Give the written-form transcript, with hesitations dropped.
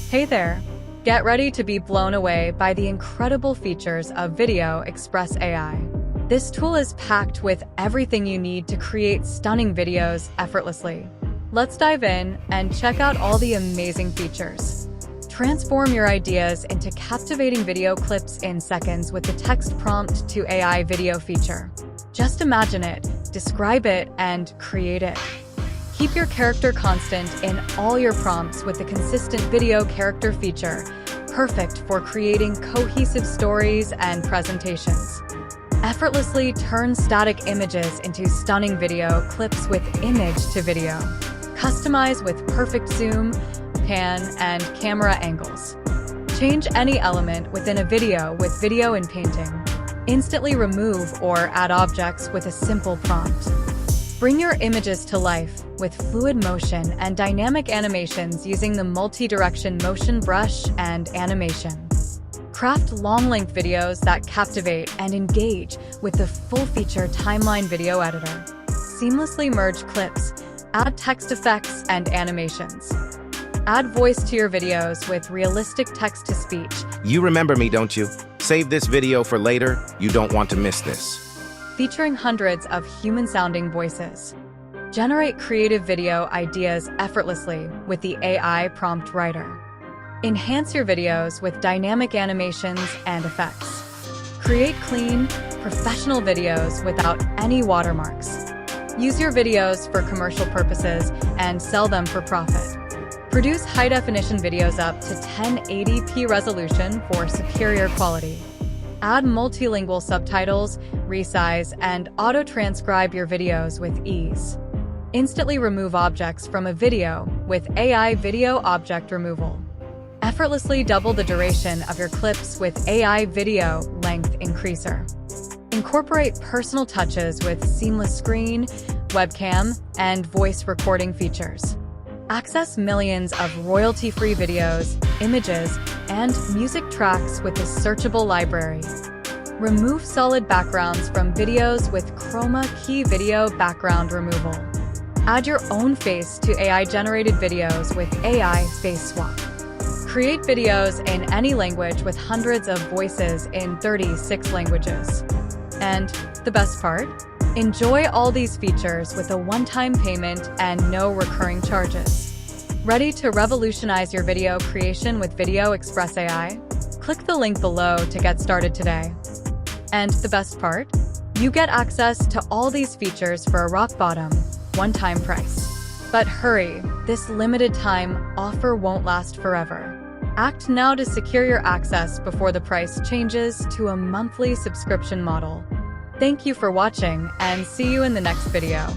Hey there! Get ready to be blown away by the incredible features of Video Express AI. This tool is packed with everything you need to create stunning videos effortlessly. Let's dive in and check out all the amazing features. Transform your ideas into captivating video clips in seconds with the text prompt to AI video feature. Just imagine it, describe it, and create it. Keep your character constant in all your prompts with the consistent video character feature, perfect for creating cohesive stories and presentations. Effortlessly turn static images into stunning video clips with image to video. Customize with perfect zoom, pan, and camera angles. Change any element within a video with video in painting. Instantly remove or add objects with a simple prompt. Bring your images to life with fluid motion and dynamic animations using the multi-direction motion brush and animation. Craft long-length videos that captivate and engage with the full-feature timeline video editor. Seamlessly merge clips, add text effects and animations. Add voice to your videos with realistic text-to-speech. You remember me, don't you? Save this video for later. You don't want to miss this. Featuring hundreds of human-sounding voices. Generate creative video ideas effortlessly with the AI prompt writer. Enhance your videos with dynamic animations and effects. Create clean, professional videos without any watermarks. Use your videos for commercial purposes and sell them for profit. Produce high-definition videos up to 1080p resolution for superior quality. Add multilingual subtitles, resize, and auto-transcribe your videos with ease. Instantly remove objects from a video with AI video object removal. Effortlessly double the duration of your clips with AI video length increaser. Incorporate personal touches with seamless screen, webcam, and voice recording features. Access millions of royalty-free videos, images, and music tracks with a searchable library. Remove solid backgrounds from videos with chroma key video background removal. Add your own face to AI-generated videos with AI Face Swap. Create videos in any language with hundreds of voices in 36 languages. And the best part? Enjoy all these features with a one-time payment and no recurring charges. Ready to revolutionize your video creation with Video Express AI? Click the link below to get started today. And the best part? You get access to all these features for a rock-bottom, one-time price. But hurry, this limited-time offer won't last forever. Act now to secure your access before the price changes to a monthly subscription model. Thank you for watching and see you in the next video.